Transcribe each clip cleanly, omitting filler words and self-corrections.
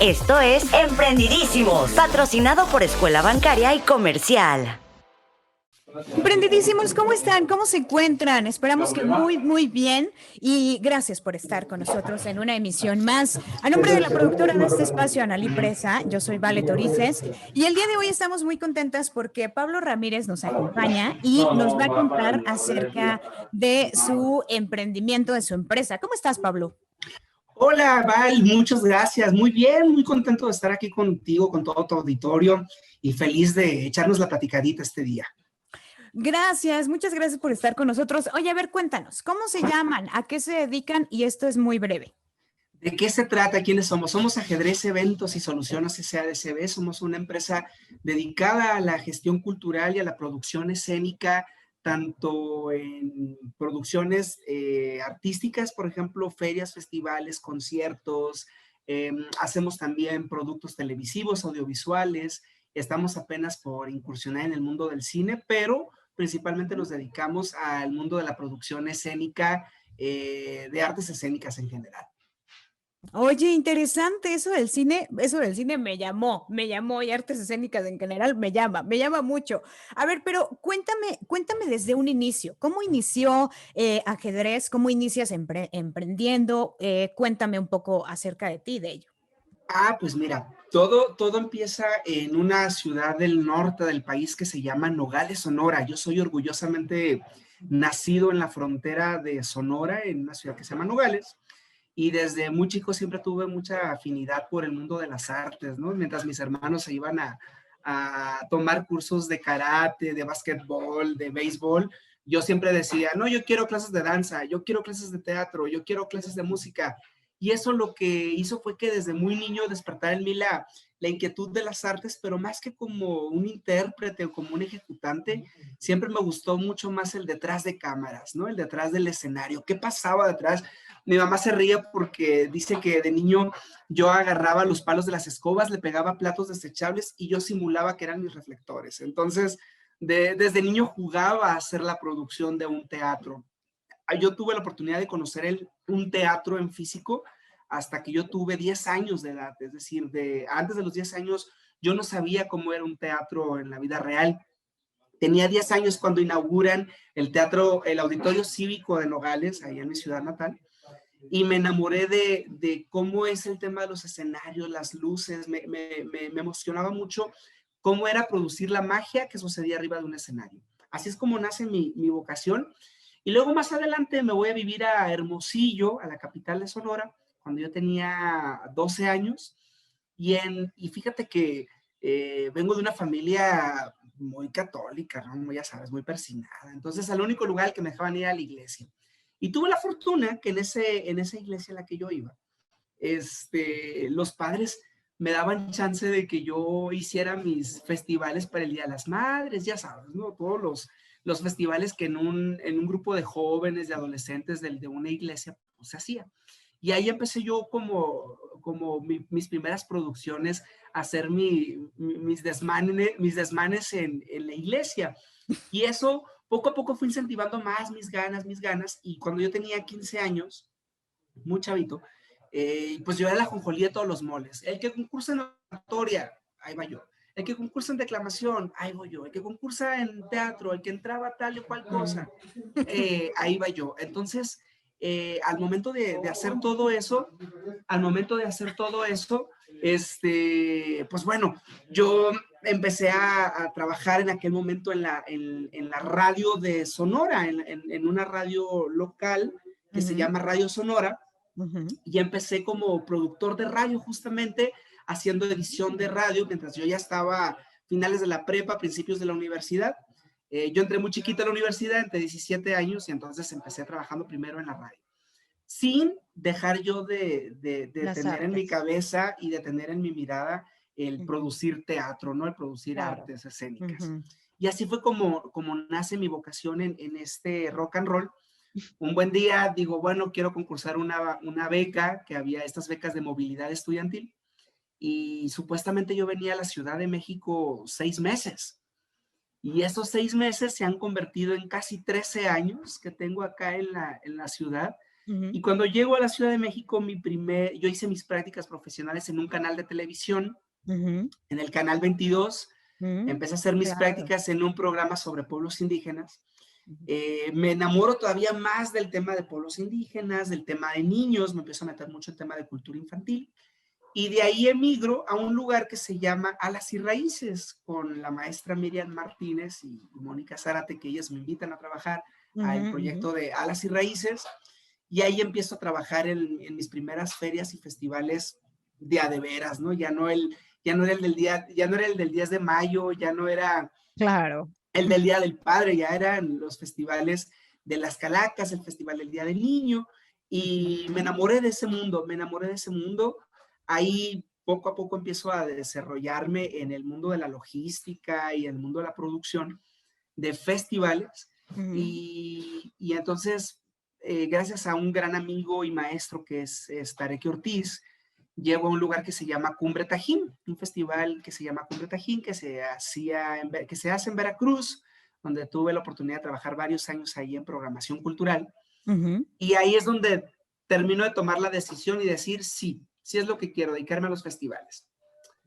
Esto es Emprendidísimos, patrocinado por Escuela Bancaria y Comercial. Emprendidísimos, ¿cómo están? ¿Cómo se encuentran? Esperamos que muy bien y gracias por estar con nosotros en una emisión más. A nombre de la productora de este espacio, Analí Presa, yo soy Vale Torices y el día de hoy estamos muy contentas porque Pablo Ramírez nos acompaña y nos va a contar acerca de su emprendimiento, de su empresa. ¿Cómo estás, Pablo? Hola, Val, muchas gracias. Muy bien, muy contento de estar aquí contigo, con todo tu auditorio y feliz de echarnos la platicadita este día. Gracias, muchas gracias por estar con nosotros. Oye, a ver, cuéntanos, ¿cómo se llaman? ¿A qué se dedican? Y esto es muy breve. ¿De qué se trata? ¿Quiénes somos? Somos Ajedrez Eventos y Soluciones SADCB. Somos una empresa dedicada a la gestión cultural y a la producción escénica, tanto en producciones artísticas, por ejemplo, ferias, festivales, conciertos. Hacemos también productos televisivos, audiovisuales. Estamos apenas por incursionar en el mundo del cine, pero principalmente nos dedicamos al mundo de la producción escénica, de artes escénicas en general. Oye, interesante eso del cine me llamó y artes escénicas en general me llama mucho. A ver, pero cuéntame desde un inicio, ¿cómo inició ajedrez? ¿Cómo inicias emprendiendo? Cuéntame un poco acerca de ti, de ello. Pues mira, todo empieza en una ciudad del norte del país que se llama Nogales, Sonora. Yo soy orgullosamente nacido en la frontera de Sonora, en una ciudad que se llama Nogales. Y desde muy chico siempre tuve mucha afinidad por el mundo de las artes, ¿no? Mientras mis hermanos se iban a tomar cursos de karate, de básquetbol, de béisbol, yo siempre decía, no, yo quiero clases de danza, yo quiero clases de teatro, yo quiero clases de música. Y eso lo que hizo fue que desde muy niño despertara en mí la inquietud de las artes, pero más que como un intérprete o como un ejecutante, siempre me gustó mucho más el detrás de cámaras, ¿no? El detrás del escenario. ¿Qué pasaba detrás? Mi mamá se ríe porque dice que de niño yo agarraba los palos de las escobas, le pegaba platos desechables y yo simulaba que eran mis reflectores. Entonces, desde niño jugaba a hacer la producción de un teatro. Yo tuve la oportunidad de conocer un teatro en físico hasta que yo tuve 10 años de edad. Es decir, antes de los 10 años yo no sabía cómo era un teatro en la vida real. Tenía 10 años cuando inauguran el Auditorio Cívico de Nogales, ahí en mi ciudad natal, y me enamoré de cómo es el tema de los escenarios, las luces, me emocionaba mucho cómo era producir la magia que sucedía arriba de un escenario. Así es como nace mi vocación. Y luego más adelante me voy a vivir a Hermosillo, a la capital de Sonora, cuando yo tenía 12 años. Y fíjate que vengo de una familia muy católica, ¿no? Ya sabes, muy persignada. Entonces, al único lugar al que me dejaban ir a la iglesia. Y tuve la fortuna que en esa iglesia en la que yo iba, los padres me daban chance de que yo hiciera mis festivales para el Día de las Madres, ya sabes, ¿no? Todos los festivales que en un grupo de jóvenes, de adolescentes de una iglesia, pues se hacía. Y ahí empecé yo como mis primeras producciones a hacer mis desmanes en la iglesia. Y eso poco a poco fue incentivando más mis ganas. Y cuando yo tenía 15 años, muy chavito, pues yo era la jonjolí de todos los moles. El que concursa en oratoria, ahí va yo. El que concursa en declamación, ahí voy yo. El que concursa en teatro, el que entraba tal y cual cosa, ahí va yo. Entonces, al momento de hacer todo eso, pues bueno, yo empecé a trabajar en aquel momento en la radio de Sonora, en una radio local que se llama Radio Sonora, y empecé como productor de radio justamente haciendo edición de radio mientras yo ya estaba finales de la prepa, principios de la universidad. Yo entré muy chiquita a la universidad, entre 17 años, y entonces empecé trabajando primero en la radio, sin dejar yo de tener en mi cabeza y de tener en mi mirada el producir teatro, ¿no? El producir artes escénicas. Y así fue como nace mi vocación en este rock and roll. Un buen día digo, bueno, quiero concursar una beca, que había estas becas de movilidad estudiantil, y supuestamente yo venía a la Ciudad de México 6 meses. Y esos 6 meses se han convertido en casi 13 años que tengo acá en la ciudad, Y cuando llego a la Ciudad de México, yo hice mis prácticas profesionales en un canal de televisión, Ujú, en el canal 22. ujú, Empecé a hacer mis claro. prácticas en un programa sobre pueblos indígenas. Ujú, Me enamoro todavía más del tema de pueblos indígenas, del tema de niños, me empiezo a meter mucho en tema de cultura infantil. Y de ahí emigro a un lugar que se llama Alas y Raíces, con la maestra Miriam Martínez y Mónica Zárate, que ellas me invitan a trabajar al ujú, proyecto de Alas y Raíces. Y ahí empiezo a trabajar en mis primeras ferias y festivales de veras, ¿no? Ya no era el del día, ya no era el del 10 de mayo, ya no era claro. el del Día del Padre, ya eran los festivales de las Calacas, el Festival del Día del Niño, y me enamoré de ese mundo, me enamoré de ese mundo. Ahí poco a poco empiezo a desarrollarme en el mundo de la logística y el mundo de la producción de festivales. Ujú, Y entonces, gracias a un gran amigo y maestro que es Tarek Ortiz, llego a un lugar que se llama Cumbre Tajín, un festival que se llama Cumbre Tajín, que se hace en Veracruz, donde tuve la oportunidad de trabajar varios años ahí en programación cultural. ujú, Y ahí es donde termino de tomar la decisión y decir, sí, sí es lo que quiero, dedicarme a los festivales.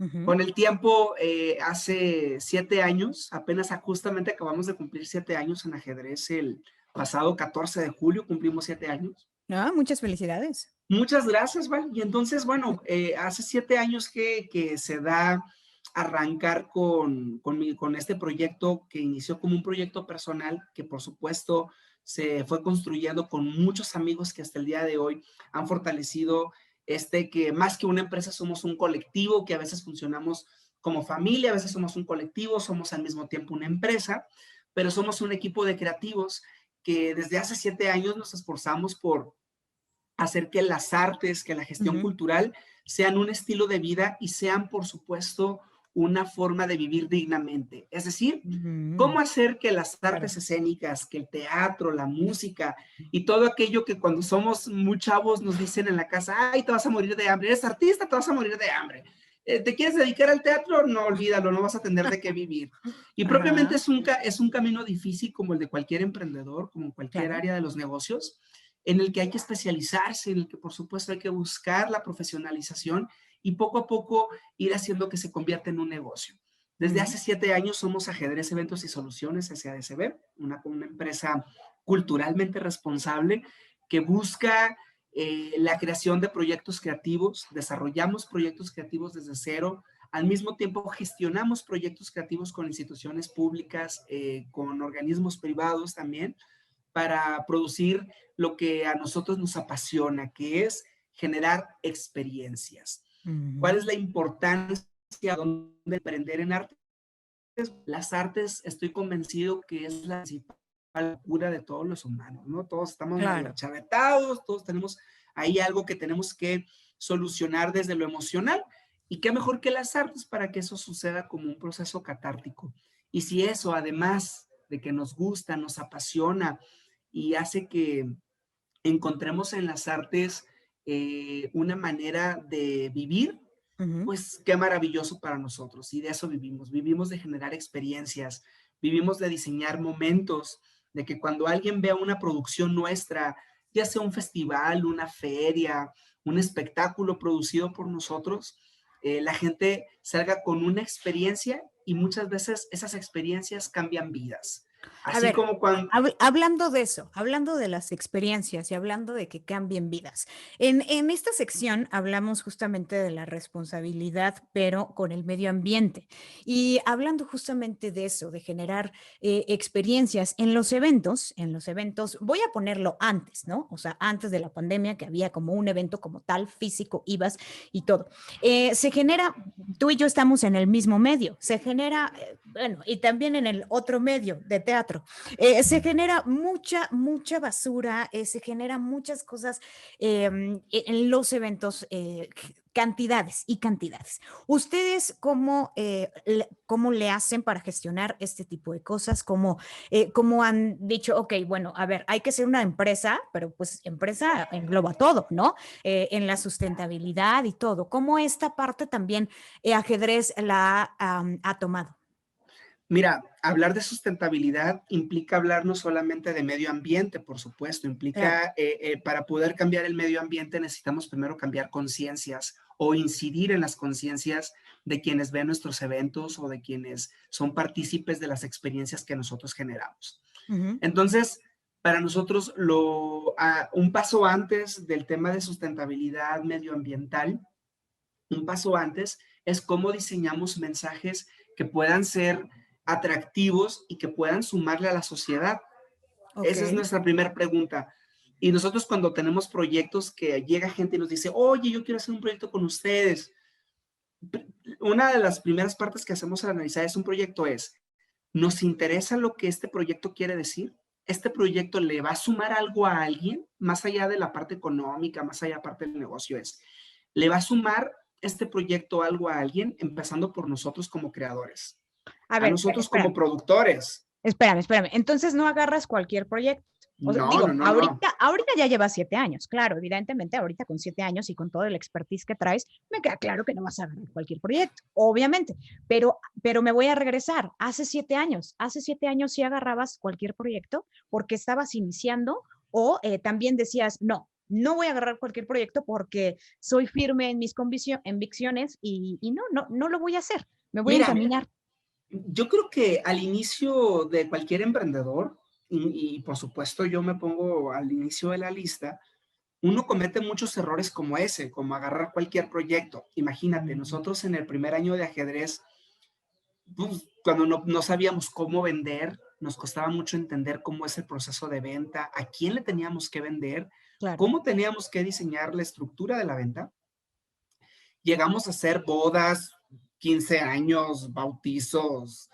ujú. Con el tiempo, hace 7 años, apenas justamente acabamos de cumplir 7 años en ajedrez, el pasado 14 de julio cumplimos 7 años. Ah, muchas felicidades. Muchas gracias, Val. Y entonces, bueno, hace 7 años que se da arrancar con este proyecto que inició como un proyecto personal, que por supuesto se fue construyendo con muchos amigos que hasta el día de hoy han fortalecido que más que una empresa somos un colectivo, que a veces funcionamos como familia, a veces somos un colectivo, somos al mismo tiempo una empresa, pero somos un equipo de creativos que desde hace 7 años nos esforzamos por hacer que las artes, que la gestión Ujú, cultural sean un estilo de vida y sean, por supuesto, una forma de vivir dignamente. Es decir, ujú, cómo hacer que las claro. artes escénicas, que el teatro, la música y todo aquello que cuando somos muy chavos nos dicen en la casa, ay, te vas a morir de hambre, eres artista, te vas a morir de hambre. ¿Te quieres dedicar al teatro? No, olvídalo, no vas a tener de qué vivir. Y propiamente Ajá, es un camino difícil como el de cualquier emprendedor, como cualquier claro. área de los negocios, en el que hay que especializarse, en el que por supuesto hay que buscar la profesionalización y poco a poco ir haciendo que se convierta en un negocio. Desde Ujú, hace 7 años somos Ajedrez Eventos y Soluciones SADCB, una empresa culturalmente responsable que busca la creación de proyectos creativos, desarrollamos proyectos creativos desde cero, al mismo tiempo gestionamos proyectos creativos con instituciones públicas, con organismos privados también, para producir lo que a nosotros nos apasiona, que es generar experiencias. ¿Cuál ujú, es la importancia de emprender en arte? Las artes, estoy convencido que es la principal cura de todos los humanos, ¿no? Todos estamos medio claro. achavetados, todos tenemos ahí algo que tenemos que solucionar desde lo emocional. Y qué mejor que las artes para que eso suceda como un proceso catártico. Y si eso, además de que nos gusta, nos apasiona y hace que encontremos en las artes una manera de vivir, Ujú, pues qué maravilloso para nosotros. Y de eso vivimos. Vivimos de generar experiencias, vivimos de diseñar momentos, de que cuando alguien vea una producción nuestra, ya sea un festival, una feria, un espectáculo producido por nosotros, la gente salga con una experiencia y muchas veces esas experiencias cambian vidas. a Así ver, como cuando... hablando de eso, hablando de las experiencias y hablando de que cambien vidas, en esta sección hablamos justamente de la responsabilidad, pero con el medio ambiente. Y hablando justamente de eso, de generar experiencias en los eventos, voy a ponerlo antes, ¿no? O sea, antes de la pandemia, que había como un evento como tal, físico, ibas y todo. Se genera, tú y yo estamos en el mismo medio, se genera, bueno, y también en el otro medio de teatro, se genera mucha basura, se genera muchas cosas en los eventos, cantidades y cantidades. ¿Ustedes cómo le hacen para gestionar este tipo de cosas? ¿Cómo han dicho, ok, bueno, a ver, hay que ser una empresa, pero pues empresa engloba todo, ¿no? En la sustentabilidad y todo. ¿Cómo esta parte también ajedrez la ha tomado? Mira, hablar de sustentabilidad implica hablar no solamente de medio ambiente, por supuesto, Claro. implica, para poder cambiar el medio ambiente necesitamos primero cambiar conciencias o incidir en las conciencias de quienes ven nuestros eventos o de quienes son partícipes de las experiencias que nosotros generamos. Ujú. Entonces, para nosotros, un paso antes del tema de sustentabilidad medioambiental, un paso antes es cómo diseñamos mensajes que puedan ser atractivos y que puedan sumarle a la sociedad. Ok. Esa es nuestra primera pregunta. Y nosotros cuando tenemos proyectos que llega gente y nos dice, oye, yo quiero hacer un proyecto con ustedes. Una de las primeras partes que hacemos al analizar un proyecto es, ¿nos interesa lo que este proyecto quiere decir? ¿Este proyecto le va a sumar algo a alguien? Más allá de la parte económica, más allá de la parte del negocio es, ¿le va a sumar este proyecto algo a alguien? Empezando por nosotros como creadores, A a ver, nosotros como espérame. productores. Espérame. Entonces no agarras cualquier proyecto. O sea, No, no, digo, no, no. ahorita ya llevas 7 años, claro, evidentemente ahorita con 7 años y con todo el expertise que traes, me queda claro que no vas a agarrar cualquier proyecto, obviamente, pero me voy a regresar. Hace 7 años sí agarrabas cualquier proyecto porque estabas iniciando o también decías, no voy a agarrar cualquier proyecto porque soy firme en mis convicciones y no lo voy a hacer, me voy a Mira, encaminar. yo creo que al inicio de cualquier emprendedor, y por supuesto yo me pongo al inicio de la lista, uno comete muchos errores como ese, como agarrar cualquier proyecto. Imagínate, nosotros en el primer año de ajedrez, pues, cuando no sabíamos cómo vender, nos costaba mucho entender cómo es el proceso de venta, a quién le teníamos que vender, Claro. cómo teníamos que diseñar la estructura de la venta. Llegamos a hacer bodas, 15 años, bautizos,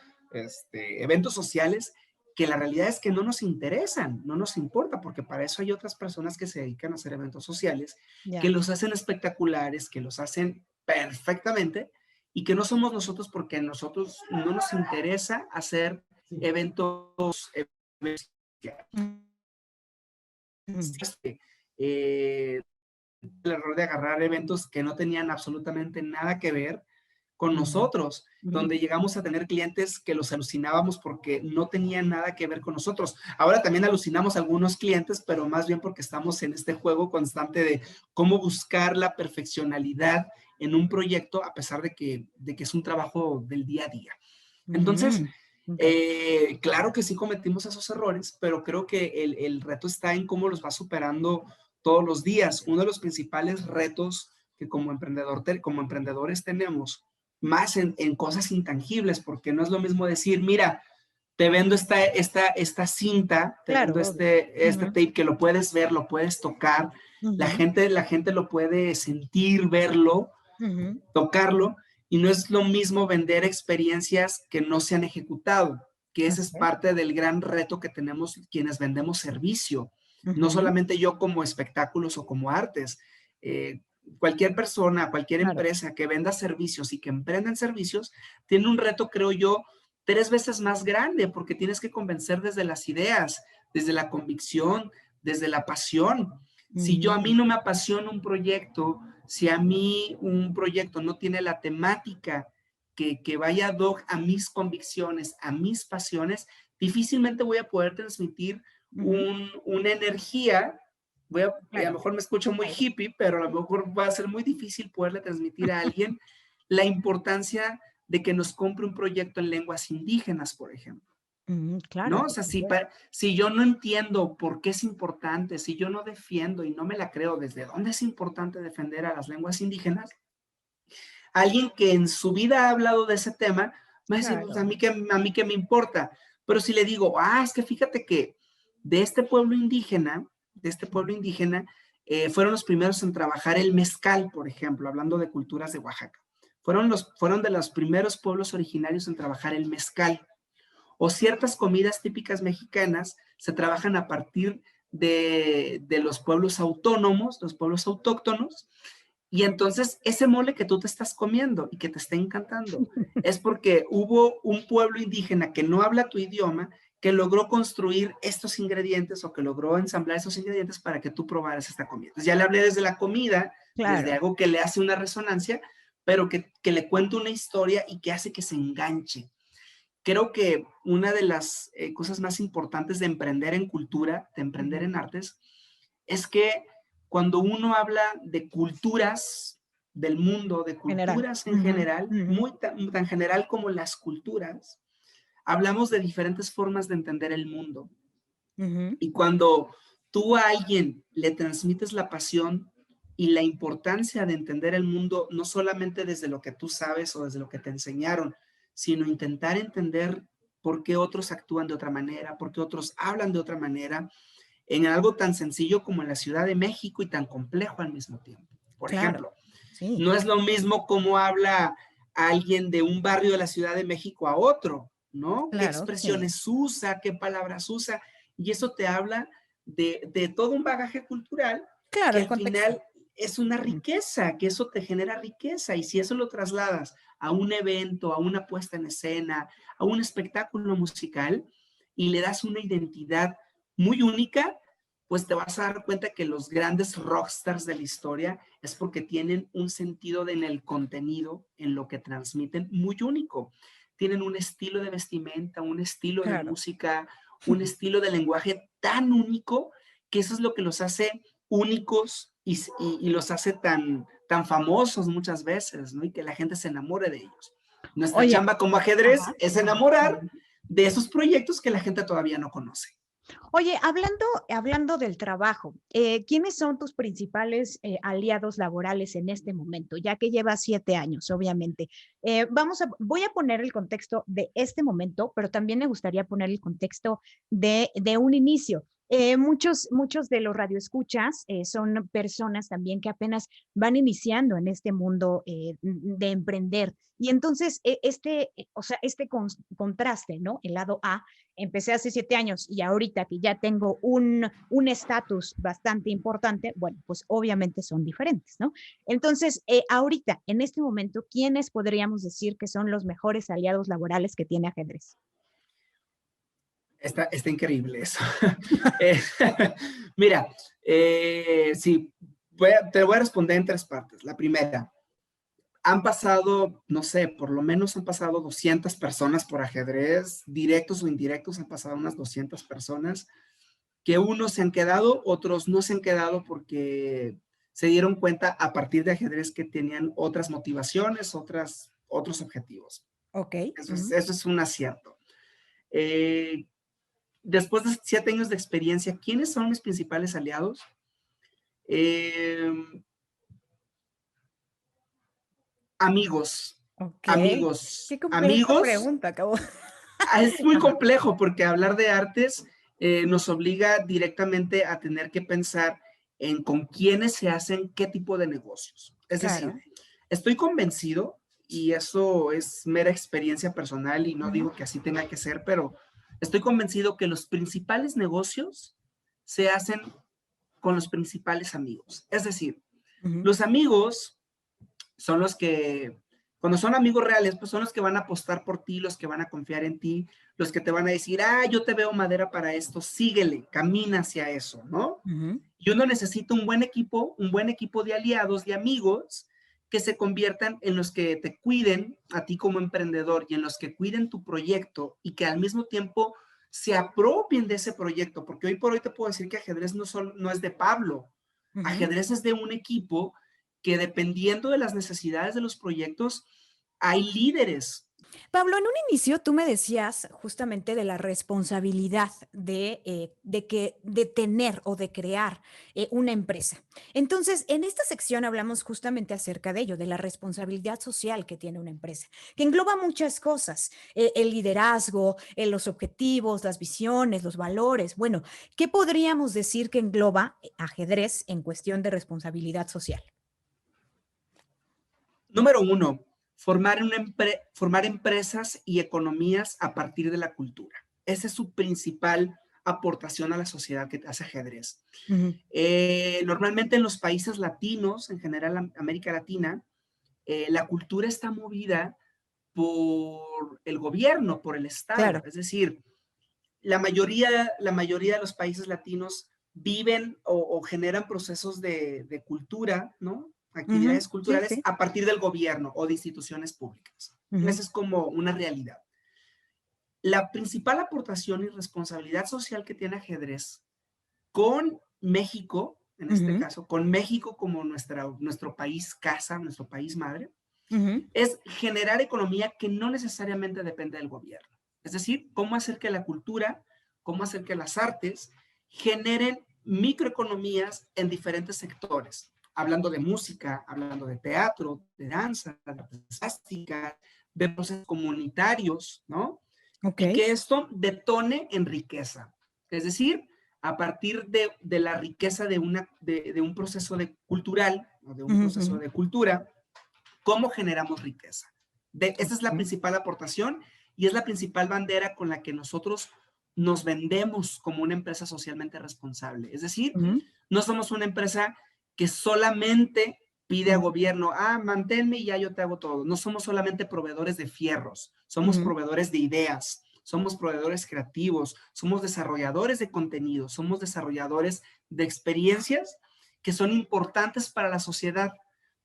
eventos sociales que la realidad es que no nos interesan, no nos importa, porque para eso hay otras personas que se dedican a hacer eventos sociales, que Ya. los hacen espectaculares, que los hacen perfectamente y que no somos nosotros porque a nosotros no nos interesa hacer eventos, Mm. eh, el error de agarrar eventos que no tenían absolutamente nada que ver con Ujú. nosotros, Ujú. donde llegamos a tener clientes que los alucinábamos porque no tenían nada que ver con nosotros. Ahora también alucinamos a algunos clientes, pero más bien porque estamos en este juego constante de cómo buscar la perfeccionalidad en un proyecto a pesar de que es un trabajo del día a día. Entonces, Mm. Ok. claro que sí cometimos esos errores, pero creo que el reto está en cómo los va superando todos los días. Uno de los principales retos que como emprendedores tenemos, más en cosas intangibles, porque no es lo mismo decir, mira, te vendo esta cinta, te Claro, vendo obvio. este Ujú. tape que lo puedes ver, lo puedes tocar, Ujú. la gente lo puede sentir, verlo, Ujú. tocarlo, y no es lo mismo vender experiencias que no se han ejecutado, que ese es Ok. parte del gran reto que tenemos quienes vendemos servicio, no Ujú. solamente yo como espectáculos o como artes. Cualquier persona, cualquier Claro. empresa que venda servicios y que emprenda en servicios, tiene un reto, creo yo, 3 veces más grande, porque tienes que convencer desde las ideas, desde la convicción, desde la pasión. Si yo a Mm. mí no me apasiona un proyecto, si a mí un proyecto no tiene la temática que vaya ad hoc a mis convicciones, a mis pasiones, difícilmente voy a poder transmitir Ujú. una energía. A lo Claro. mejor me escucho muy hippie, pero a lo mejor va a ser muy difícil poderle transmitir a alguien la importancia de que nos compre un proyecto en lenguas indígenas, por ejemplo. Claro, ¿No? O por sea, supuesto. si yo no entiendo por qué es importante, si yo no defiendo y no me la creo desde dónde es importante defender a las lenguas indígenas, alguien que en su vida ha hablado de ese tema va a decir, pues Claro. a mí qué me importa. Pero si le digo, es que fíjate que de este pueblo indígena, Ujú. fueron los primeros en trabajar el mezcal, por ejemplo, hablando de culturas de Oaxaca. Fueron de los primeros pueblos originarios en trabajar el mezcal. O ciertas comidas típicas mexicanas se trabajan a partir de los pueblos autónomos, los pueblos autóctonos, y entonces ese mole que tú te estás comiendo y que te está encantando es porque hubo un pueblo indígena que no habla tu idioma que logró construir estos ingredientes o que logró ensamblar esos ingredientes para que tú probaras esta comida. Entonces ya le hablé desde la comida, desde Claro. algo que le hace una resonancia, pero que le cuenta una historia y que hace que se enganche. creo que una de las cosas más importantes de emprender en cultura, de emprender en artes, es que cuando uno habla de culturas del mundo, de General. culturas en general, muy tan general como las culturas, hablamos de diferentes formas de entender el mundo. Y cuando tú a alguien le transmites la pasión y la importancia de entender el mundo, no solamente desde lo que tú sabes o desde lo que te enseñaron, sino intentar entender por qué otros actúan de otra manera, por qué otros hablan de otra manera, en algo tan sencillo como en la Ciudad de México y tan complejo al mismo tiempo. Por Claro, ejemplo, sí. no es lo mismo cómo habla alguien de un barrio de la Ciudad de México a otro, ¿no? ¿Qué Claro, sí. expresiones usa? ¿Qué palabras usa? Y eso te habla de todo un bagaje cultural Claro, que el al contexto. final es una riqueza, que eso te genera riqueza. Y si eso lo trasladas a un evento, a una puesta en escena, a un espectáculo musical y le das una identidad muy única, pues te vas a dar cuenta que los grandes rockstars de la historia es porque tienen un sentido en el contenido, en lo que transmiten, muy único. Tienen un estilo de vestimenta, un estilo de Claro. música, un estilo de lenguaje tan único que eso es lo que los hace únicos y los hace tan famosos muchas veces, ¿no? Y que la gente se enamore de ellos. Nuestra Oye, chamba como ajedrez ajá. es enamorar de esos proyectos que la gente todavía no conoce. Oye, hablando del trabajo, ¿quiénes son tus principales aliados laborales en este momento? Ya que llevas 7 años, obviamente. Voy a poner el contexto de este momento, pero también me gustaría poner el contexto de un inicio. Muchos de los radioescuchas son personas también que apenas van iniciando en este mundo de emprender. Y entonces, o sea, contraste, ¿no? El lado A, empecé hace 7 años y ahorita que ya tengo un estatus bastante importante, bueno, pues obviamente son diferentes, ¿no? Entonces, ahorita, en este momento, ¿quiénes podríamos decir que son los mejores aliados laborales que tiene ajedrez? Está increíble eso. Eh, mira, sí, te voy a responder en tres partes. La primera, han pasado, no sé, por lo menos han pasado 200 personas por ajedrez, directos o indirectos, han pasado unas 200 personas, que unos se han quedado, otros no se han quedado porque se dieron cuenta a partir de ajedrez que tenían otras motivaciones, otros objetivos. Ok. Eso es un acierto. Eh, Después de 7 años de experiencia, ¿quiénes son mis principales aliados? Eh, amigos, Ok. amigos, Qué compleja amigos. pregunta, acabo. Es muy Ajá. complejo porque hablar de artes nos obliga directamente a tener que pensar en con quiénes se hacen qué tipo de negocios. Es decir, Claro. estoy convencido, y eso es mera experiencia personal y no Ujú. digo que así tenga que ser, pero estoy convencido que los principales negocios se hacen con los principales amigos. Es decir, Ujú. los amigos son los que, cuando son amigos reales, pues son los que van a apostar por ti, los que van a confiar en ti, los que te van a decir, yo te veo madera para esto, síguele, camina hacia eso, ¿no? Ujú. Y uno necesita un buen equipo de aliados, de amigos, que se conviertan en los que te cuiden a ti como emprendedor y en los que cuiden tu proyecto y que al mismo tiempo se apropien de ese proyecto, porque hoy por hoy te puedo decir que ajedrez no es de Pablo, Ujú. ajedrez es de un equipo que dependiendo de las necesidades de los proyectos, hay líderes. Pablo, en un inicio tú me decías justamente de la responsabilidad de tener o de crear una empresa. Entonces, en esta sección hablamos justamente acerca de ello, de la responsabilidad social que tiene una empresa, que engloba muchas cosas, el liderazgo, los objetivos, las visiones, los valores. Bueno, ¿qué podríamos decir que engloba ajedrez en cuestión de responsabilidad social? Número uno, formar empresas y economías a partir de la cultura. Esa es su principal aportación a la sociedad que hace ajedrez. Ujú. Normalmente en los países latinos, en general América Latina, la cultura está movida por el gobierno, por el Estado. Claro. Es decir, la mayoría de los países latinos viven o generan procesos de cultura, ¿no? Ujú. Actividades Sí, culturales sí. a partir del gobierno o de instituciones públicas. Ujú. Esa es como una realidad. la principal aportación y responsabilidad social que tiene ajedrez con México, en este caso, con México como nuestro país casa, nuestro país madre, es generar economía que no necesariamente depende del gobierno. Es decir, cómo hacer que la cultura, cómo hacer que las artes generen microeconomías en diferentes sectores. Hablando de música, hablando de teatro, de danza, de artes plásticas, de procesos comunitarios, ¿no? Okay. Y que esto detone en riqueza. Es decir, a partir de la riqueza de un proceso cultural, o de un proceso de cultura, ¿cómo generamos riqueza? Esa es la principal aportación y es la principal bandera con la que nosotros nos vendemos como una empresa socialmente responsable. Es decir, no somos una empresa que solamente pide a gobierno, manténme y ya yo te hago todo. No somos solamente proveedores de fierros, somos proveedores de ideas, somos proveedores creativos, somos desarrolladores de contenido, somos desarrolladores de experiencias que son importantes para la sociedad.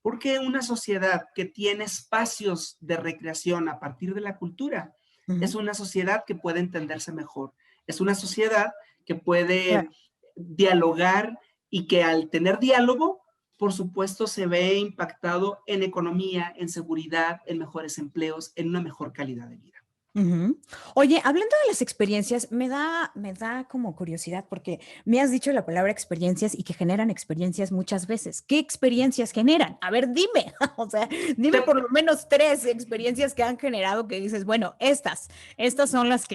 Porque una sociedad que tiene espacios de recreación a partir de la cultura es una sociedad que puede entenderse mejor, es una sociedad que puede dialogar y que al tener diálogo, por supuesto, se ve impactado en economía, en seguridad, en mejores empleos, en una mejor calidad de vida. Oye, hablando de las experiencias, me da como curiosidad porque me has dicho la palabra experiencias y que generan experiencias muchas veces. ¿Qué experiencias generan? A ver, dime, o sea, dime por lo menos 3 experiencias que han generado que dices, bueno, estas son las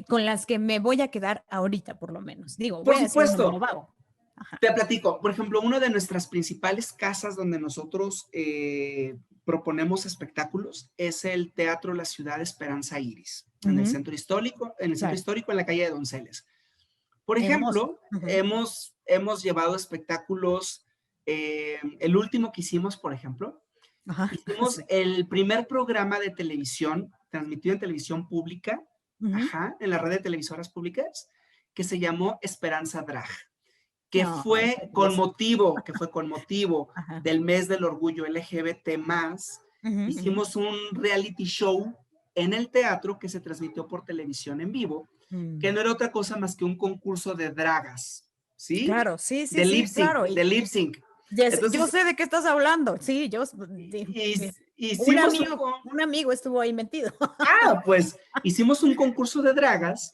con las que me voy a quedar ahorita, por lo menos. Digo, por voy a decir un supuesto. número vago. Ajá. Te platico, por ejemplo, una de nuestras principales casas donde nosotros proponemos espectáculos es el Teatro La Ciudad Esperanza Iris, en el centro histórico, en la calle de Donceles. Por ejemplo, hemos llevado espectáculos, el último que hicimos, por ejemplo, hicimos el primer programa de televisión, transmitido en televisión pública, en la red de televisoras públicas, que se llamó Esperanza Drag. Que fue con motivo del mes del orgullo LGBT+, hicimos un reality show en el teatro que se transmitió por televisión en vivo, que no era otra cosa más que un concurso de dragas, ¿sí? Claro, sí, de lip sync, claro. De lip sync. Yes, entonces, yo sé de qué estás hablando, sí, hicimos un amigo estuvo ahí metido. Pues hicimos un concurso de dragas,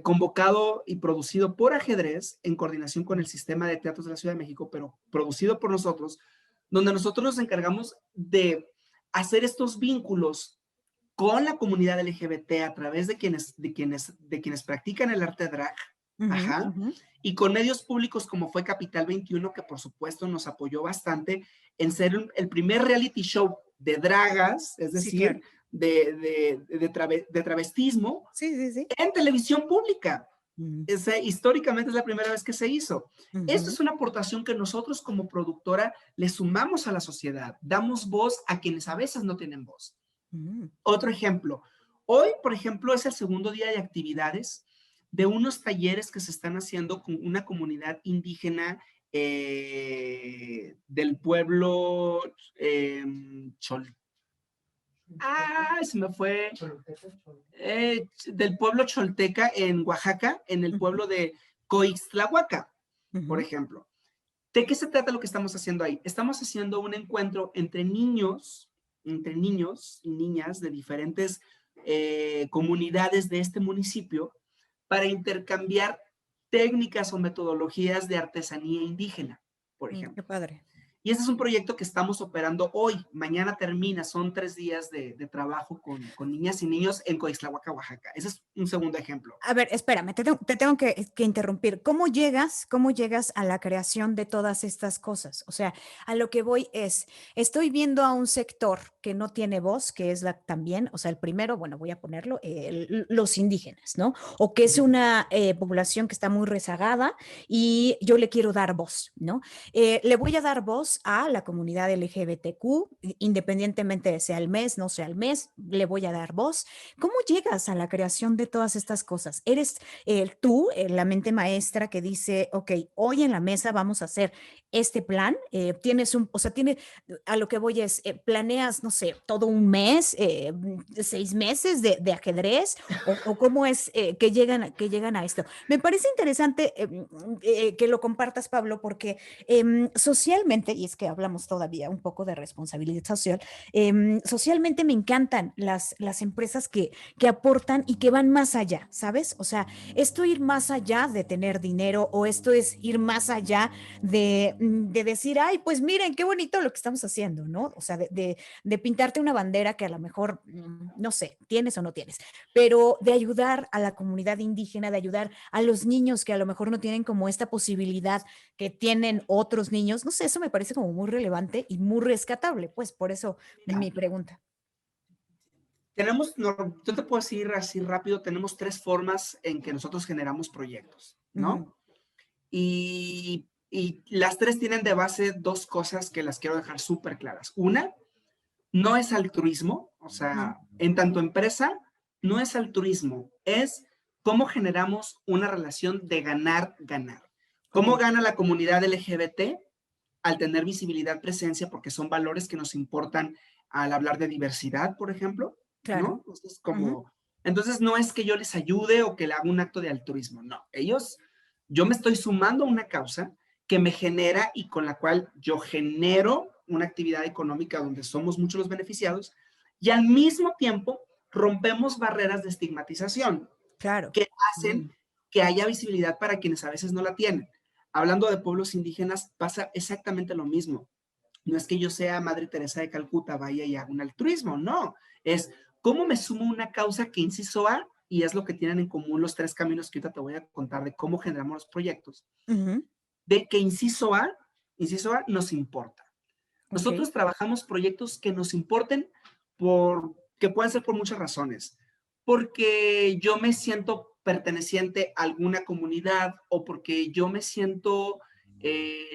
convocado y producido por Ajedrez en coordinación con el Sistema de Teatros de la Ciudad de México, pero producido por nosotros, donde nosotros nos encargamos de hacer estos vínculos con la comunidad LGBT a través de quienes practican el arte drag, y con medios públicos como fue Capital 21, que por supuesto nos apoyó bastante en ser el primer reality show de dragas, es decir, de travestismo en televisión pública. Históricamente es la primera vez que se hizo. Esto es una aportación que nosotros como productora le sumamos a la sociedad, damos voz a quienes a veces no tienen voz. Otro ejemplo, hoy, por ejemplo, es el segundo día de actividades de unos talleres que se están haciendo con una comunidad indígena del pueblo se me fue. Del pueblo cholteca en Oaxaca, en el pueblo de Coixtlahuaca, por ejemplo. ¿De qué se trata lo que estamos haciendo ahí? Estamos haciendo un encuentro entre niños y niñas de diferentes comunidades de este municipio para intercambiar técnicas o metodologías de artesanía indígena, por ejemplo. Qué padre. Y ese es un proyecto que estamos operando hoy. Mañana termina. Son 3 días de trabajo con niñas y niños en Coixtlahuaca, Oaxaca. Ese es un segundo ejemplo. A ver, espérame, te tengo que interrumpir. ¿Cómo llegas a la creación de todas estas cosas? O sea, a lo que voy es, estoy viendo a un sector que no tiene voz, que es también, o sea, el primero, bueno, voy a ponerlo, los indígenas, ¿no? O que es una población que está muy rezagada y yo le quiero dar voz, ¿no? Le voy a dar voz a la comunidad LGBTQ, independientemente de sea el mes, no sea el mes, le voy a dar voz. ¿Cómo llegas a la creación de todas estas cosas? ¿Eres tú, la mente maestra que dice, ok, hoy en la mesa vamos a hacer este plan? A lo que voy es, planeas, no sé, todo un mes, 6 meses de ajedrez, o cómo es que llegan a esto. Me parece interesante que lo compartas, Pablo, porque socialmente, y es que hablamos todavía un poco de responsabilidad social, socialmente me encantan las empresas que aportan y que van más allá, ¿sabes? O sea, esto ir más allá de tener dinero o esto es ir más allá de decir, ay, pues miren, qué bonito lo que estamos haciendo, ¿no? O sea, de pintarte una bandera que a lo mejor, no sé, tienes o no tienes, pero de ayudar a la comunidad indígena, de ayudar a los niños que a lo mejor no tienen como esta posibilidad que tienen otros niños, no sé, eso me parece como muy relevante y muy rescatable, pues por eso Mira, mi pregunta. yo te puedo decir así rápido, tenemos tres formas en que nosotros generamos proyectos, Ujú, ¿no? Y las tres tienen de base dos cosas que las quiero dejar súper claras. Una, no es altruismo, o ujú, sea, en tanto empresa, no es altruismo, es cómo generamos una relación de ganar-ganar. ok, ¿Cómo gana la comunidad LGBT al tener visibilidad, presencia, porque son valores que nos importan al hablar de diversidad, por ejemplo? claro. ¿No? Entonces, Ujú, entonces no es que yo les ayude o que le haga un acto de altruismo, no. Yo me estoy sumando a una causa que me genera y con la cual yo genero una actividad económica donde somos muchos los beneficiados y al mismo tiempo rompemos barreras de estigmatización claro. que Mm, hacen que haya visibilidad para quienes a veces no la tienen. Hablando de pueblos indígenas, pasa exactamente lo mismo. No es que yo sea Madre Teresa de Calcuta, vaya y haga un altruismo, no. Es cómo me sumo a una causa que, inciso A, y es lo que tienen en común los tres caminos que ahorita te voy a contar de cómo generamos los proyectos, ujú, de que inciso A nos importa. ok. Nosotros trabajamos proyectos que nos importen que pueden ser por muchas razones. Porque yo me siento perteneciente a alguna comunidad o porque yo me siento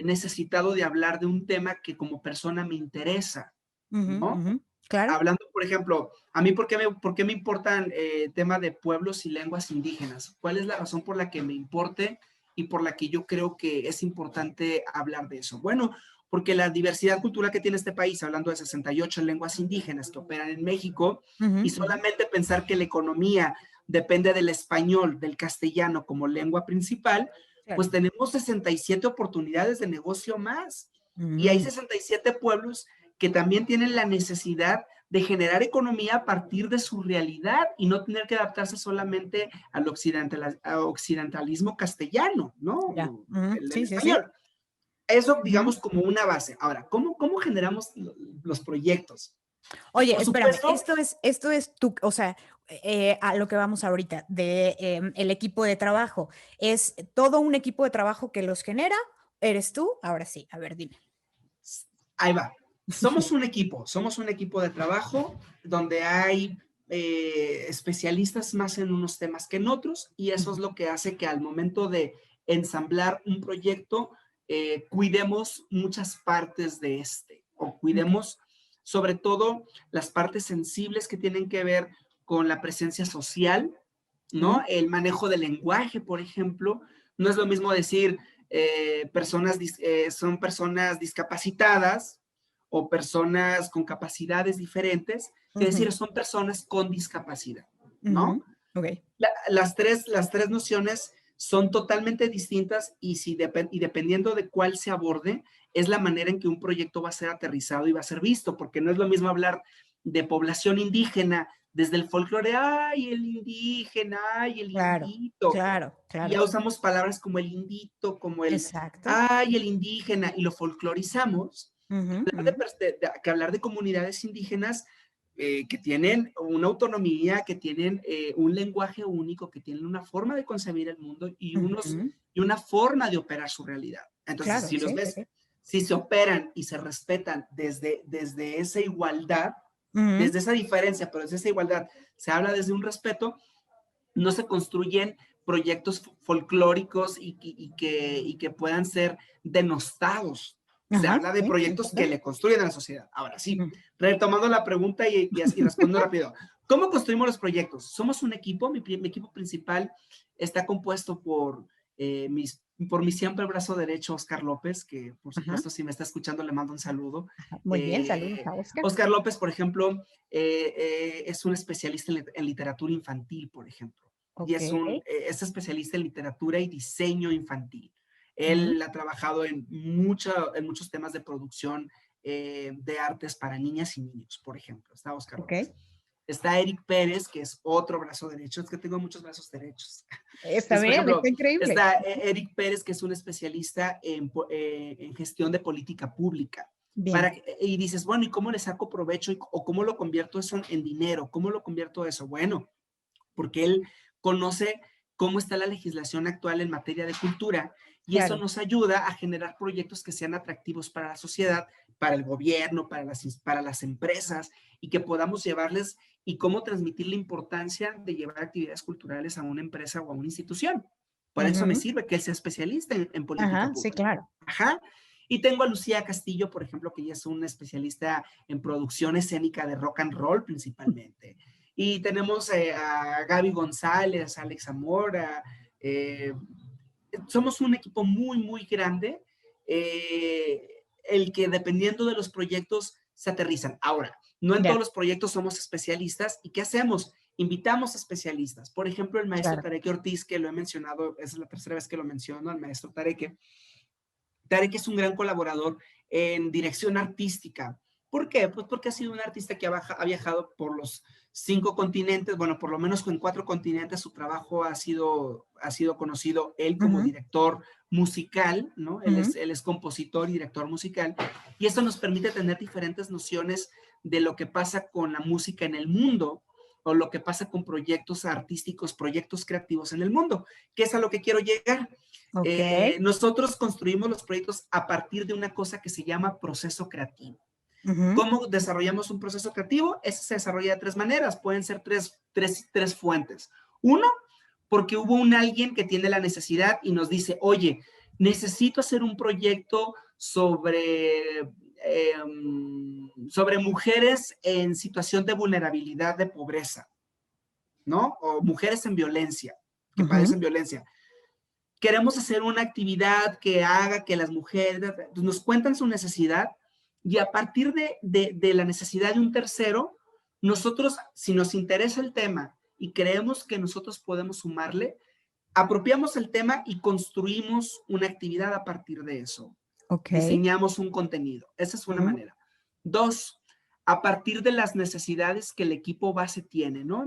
necesitado de hablar de un tema que como persona me interesa, Ujú, ¿no? ujú, claro. Hablando, por ejemplo, a mí, ¿por qué me importan el tema de pueblos y lenguas indígenas? ¿Cuál es la razón por la que me importe y por la que yo creo que es importante hablar de eso? Bueno, porque la diversidad cultural que tiene este país, hablando de 68 lenguas indígenas que operan en México, Ujú, y ujú, solamente pensar que la economía depende del español, del castellano como lengua principal, claro. pues tenemos 67 oportunidades de negocio más. Y hay Mm, 67 pueblos que también tienen la necesidad de generar economía a partir de su realidad y no tener que adaptarse solamente al occidentalismo castellano, ya. ¿no? Ujú, El sí, sí, sí. español. Eso, Ujú. digamos, como una base. Ahora, ¿cómo generamos los proyectos? Oye, Por espérame, supuesto, esto es tu, o sea, a lo que vamos ahorita, de el equipo de trabajo. ¿Es todo un equipo de trabajo que los genera? ¿Eres tú? Ahora sí, a ver, dime. ahí va. Somos un equipo de trabajo donde hay especialistas más en unos temas que en otros y eso es Ujú, lo que hace que al momento de ensamblar un proyecto cuidemos muchas partes de o ok, cuidemos sobre todo las partes sensibles que tienen que ver con la presencia social, ¿no? ujú, El manejo del lenguaje, por ejemplo. No es lo mismo decir son personas discapacitadas o personas con capacidades diferentes, que ujú, decir son personas con discapacidad, ¿no? ujú, ok, Las tres nociones son totalmente distintas y dependiendo de cuál se aborde, es la manera en que un proyecto va a ser aterrizado y va a ser visto, porque no es lo mismo hablar de población indígena desde el folclore, ay, el indígena, ay, el claro, indito, claro, y claro, ya usamos palabras como el indito, como exacto. ay, el indígena, y lo folclorizamos, Ujú, hablar ujú, que hablar de comunidades indígenas que tienen una autonomía, que tienen un lenguaje único, que tienen una forma de concebir el mundo ujú, y una forma de operar su realidad. Entonces, claro, si los sí, sí, ves, sí. si se operan y se respetan desde esa igualdad, Ujú, desde esa diferencia, pero desde esa igualdad, se habla desde un respeto, no se construyen proyectos folclóricos y que pudan ser denostados. Se ajá, habla de sí, proyectos que entiendo. le construyen a la sociedad. Ahora sí, Ujú, retomando la pregunta y respondo rápido. ¿Cómo construimos los proyectos? Somos un equipo, mi equipo principal está compuesto por por mi siempre brazo derecho, Oscar López, que por supuesto si me está escuchando le mando un saludo. Muy bien, saludos a Oscar. Oscar López, por ejemplo, es un especialista en literatura infantil, por ejemplo. Y es especialista en literatura y diseño infantil. Él ha trabajado en muchos temas de producción de artes para niñas y niños, por ejemplo. Está Oscar López. Está Eric Pérez, que es otro brazo derecho. Es que tengo muchos brazos derechos. Está bien, ejemplo, está increíble. Está Eric Pérez, que es un especialista en gestión de política pública. Y dices, bueno, ¿y cómo le saco provecho? ¿O cómo lo convierto eso en dinero? ¿Cómo lo convierto eso? Bueno, porque él conoce cómo está la legislación actual en materia de cultura y eso nos ayuda a generar proyectos que sean atractivos para la sociedad, para el gobierno, para las empresas y que podamos llevarles y cómo transmitir la importancia de llevar actividades culturales a una empresa o a una institución. Por eso me sirve que él sea especialista en política pública. Sí, claro. Y tengo a Lucía Castillo, por ejemplo, que ella es una especialista en producción escénica de rock and roll principalmente. Y tenemos a Gaby González, a Alex Zamora. Somos un equipo muy, muy grande, el que dependiendo de los proyectos se aterrizan. Ahora, no en todos los proyectos somos especialistas. ¿Y qué hacemos? Invitamos especialistas. Por ejemplo, el maestro Tareque Ortiz, que lo he mencionado, esa es la tercera vez que lo menciono, el maestro Tareque. Tareque es un gran colaborador en dirección artística. ¿Por qué? Pues porque ha sido un artista que ha viajado por los 5 continentes, bueno, por lo menos en 4 continentes. Su trabajo ha sido conocido, él como director musical, ¿no? Él es compositor y director musical, y eso nos permite tener diferentes nociones de lo que pasa con la música en el mundo, o lo que pasa con proyectos artísticos, proyectos creativos en el mundo, que es a lo que quiero llegar. Nosotros construimos los proyectos a partir de una cosa que se llama proceso creativo. ¿Cómo desarrollamos un proceso creativo? Ese se desarrolla de 3 maneras. Pueden ser tres fuentes. Uno, porque hubo alguien que tiene la necesidad y nos dice, oye, necesito hacer un proyecto sobre mujeres en situación de vulnerabilidad, de pobreza, ¿no? O mujeres en violencia, que padecen violencia. Queremos hacer una actividad que haga que las mujeres nos cuentan su necesidad. Y a partir de la necesidad de un tercero, nosotros, si nos interesa el tema y creemos que nosotros podemos sumarle, apropiamos el tema y construimos una actividad a partir de eso. Diseñamos un contenido. Esa es una manera. 2, a partir de las necesidades que el equipo base tiene, ¿no?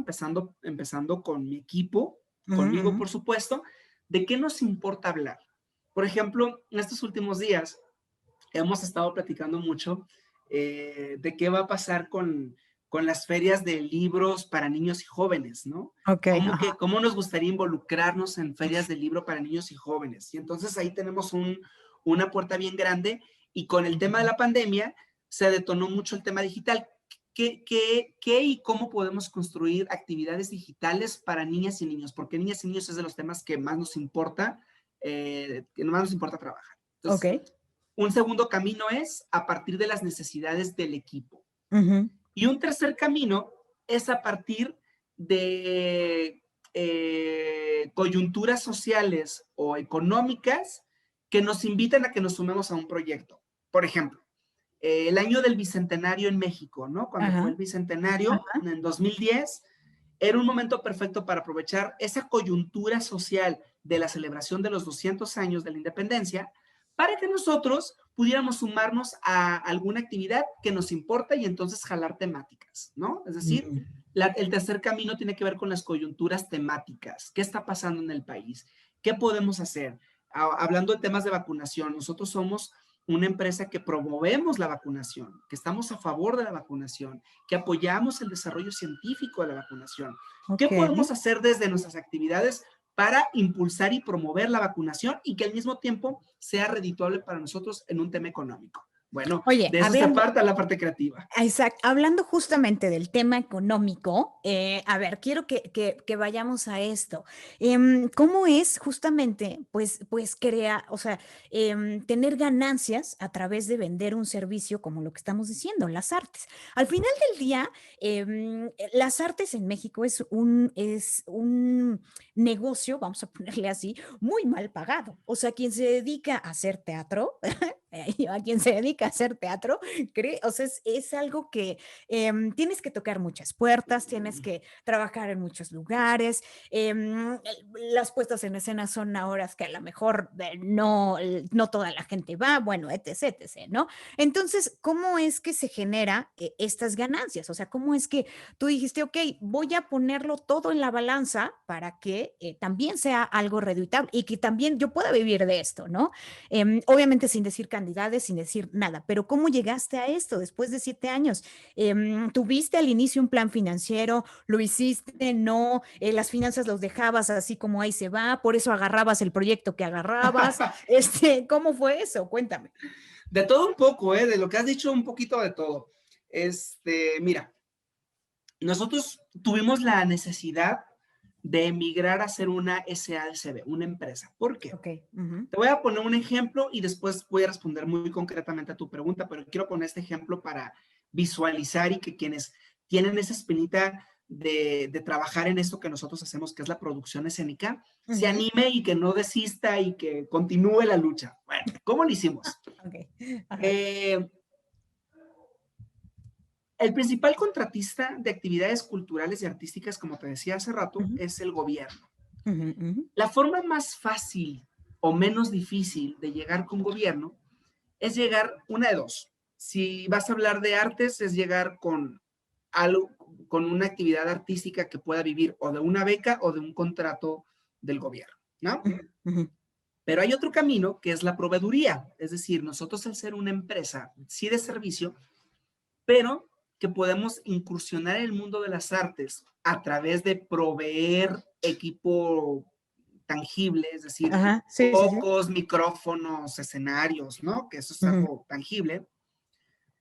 Empezando con mi equipo, conmigo, por supuesto, ¿de qué nos importa hablar? Por ejemplo, en estos últimos días, hemos estado platicando mucho de qué va a pasar con las ferias de libros para niños y jóvenes, ¿no? ¿Cómo nos gustaría involucrarnos en ferias de libro para niños y jóvenes? Y entonces ahí tenemos una puerta bien grande, y con el tema de la pandemia se detonó mucho el tema digital. ¿Qué y cómo podemos construir actividades digitales para niñas y niños? Porque niñas y niños es de los temas que más nos importa, trabajar. Entonces, un segundo camino es a partir de las necesidades del equipo. Y un tercer camino es a partir de coyunturas sociales o económicas que nos invitan a que nos sumemos a un proyecto. Por ejemplo, el año del Bicentenario en México, ¿no? Cuando fue el Bicentenario, en 2010, era un momento perfecto para aprovechar esa coyuntura social de la celebración de los 200 años de la independencia, para que nosotros pudiéramos sumarnos a alguna actividad que nos importa y entonces jalar temáticas, ¿no? Es decir, el tercer camino tiene que ver con las coyunturas temáticas. ¿Qué está pasando en el país? ¿Qué podemos hacer? Hablando de temas de vacunación, nosotros somos una empresa que promovemos la vacunación, que estamos a favor de la vacunación, que apoyamos el desarrollo científico de la vacunación. ¿Qué podemos hacer desde nuestras actividades para impulsar y promover la vacunación y que al mismo tiempo sea redituable para nosotros en un tema económico? Bueno, Oye, de eso se aparta la parte creativa. Exacto. Hablando justamente del tema económico, a ver, quiero que vayamos a esto. ¿Cómo es justamente, pues o sea, tener ganancias a través de vender un servicio como lo que estamos diciendo, las artes? Al final del día, las artes en México es un negocio, vamos a ponerle así, muy mal pagado. O sea, quien se dedica a hacer teatro, a quien se dedica a hacer teatro, o sea, es algo que tienes que tocar muchas puertas, tienes que trabajar en muchos lugares, las puestas en escena son a horas que a lo mejor no toda la gente va, bueno, etc, etc, ¿no? Entonces, ¿cómo es que se genera estas ganancias? O sea, ¿cómo es que tú dijiste, ok, voy a ponerlo todo en la balanza para que también sea algo redituable y que también yo pueda vivir de esto, ¿no? Obviamente sin decir cantidades, sin decir nada, pero ¿cómo llegaste a esto después de 7 años? ¿Tuviste al inicio un plan financiero? ¿Lo hiciste? ¿No? ¿Las finanzas los dejabas así como ahí se va? ¿Por eso agarrabas el proyecto que agarrabas? ¿Cómo fue eso? Cuéntame. De todo un poco, de lo que has dicho, un poquito de todo. Mira, nosotros tuvimos la necesidad de emigrar a ser una SADCB, una empresa. ¿Por qué? Okay. Te voy a poner un ejemplo y después voy a responder muy concretamente a tu pregunta, pero quiero poner este ejemplo para visualizar y que quienes tienen esa espinita de trabajar en esto que nosotros hacemos, que es la producción escénica, se anime y que no desista y que continúe la lucha. Bueno, ¿cómo lo hicimos? Okay. El principal contratista de actividades culturales y artísticas, como te decía hace rato, es el gobierno. La forma más fácil o menos difícil de llegar con gobierno es llegar una de dos. Si vas a hablar de artes, es llegar con algo, con una actividad artística que pueda vivir o de una beca o de un contrato del gobierno, ¿no? Pero hay otro camino que es la proveeduría, es decir, nosotros al ser una empresa, sí de servicio, pero que podemos incursionar en el mundo de las artes a través de proveer equipo tangible, es decir, focos, micrófonos, escenarios, ¿no? Que eso es algo tangible,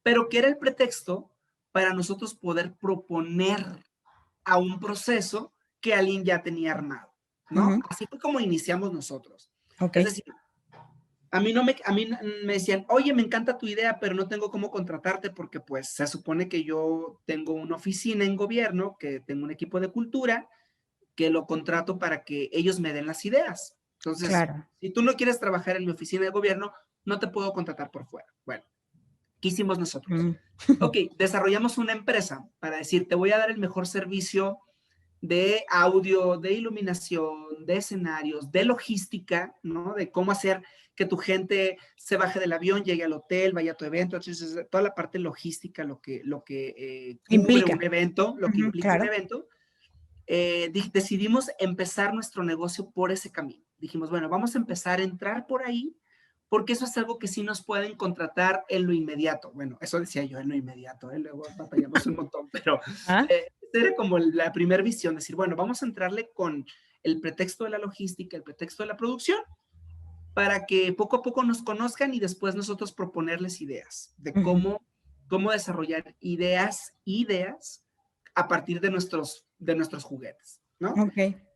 pero que era el pretexto para nosotros poder proponer a un proceso que alguien ya tenía armado, ¿no? Así fue como iniciamos nosotros. Es decir, a mí me decían, oye, me encanta tu idea, pero no tengo cómo contratarte porque pues se supone que yo tengo una oficina en gobierno, que tengo un equipo de cultura, que lo contrato para que ellos me den las ideas. Entonces, claro, si tú no quieres trabajar en mi oficina de gobierno, no te puedo contratar por fuera. Bueno, ¿qué hicimos nosotros? Ok, desarrollamos una empresa para decir, te voy a dar el mejor servicio de audio, de iluminación, de escenarios, de logística, ¿no? De cómo hacer que tu gente se baje del avión, llegue al hotel, vaya a tu evento, entonces toda la parte logística, lo que cubre un evento, lo que implica un evento. Decidimos empezar nuestro negocio por ese camino. Dijimos, bueno, vamos a empezar a entrar por ahí, porque eso es algo que sí nos pueden contratar en lo inmediato. Bueno, eso decía yo, en lo inmediato, luego batallamos un montón, pero era como la primera visión, decir, bueno, vamos a entrarle con el pretexto de la logística, el pretexto de la producción, para que poco a poco nos conozcan y después nosotros proponerles ideas de cómo desarrollar ideas a partir de nuestros juguetes, ¿no?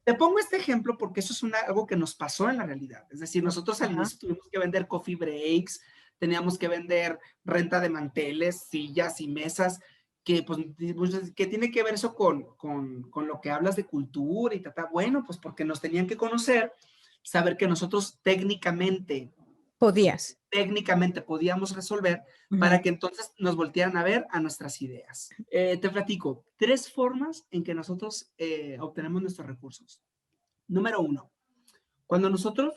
Te pongo este ejemplo porque eso es algo que nos pasó en la realidad. Es decir, nosotros al inicio tuvimos que vender coffee breaks, teníamos que vender renta de manteles, sillas y mesas, que tiene que ver eso con lo que hablas de cultura y tal. Bueno, pues porque nos tenían que conocer, saber que nosotros técnicamente podíamos resolver para que entonces nos voltearan a ver a nuestras ideas. Te platico 3 formas en que nosotros obtenemos nuestros recursos. Número 1, cuando nosotros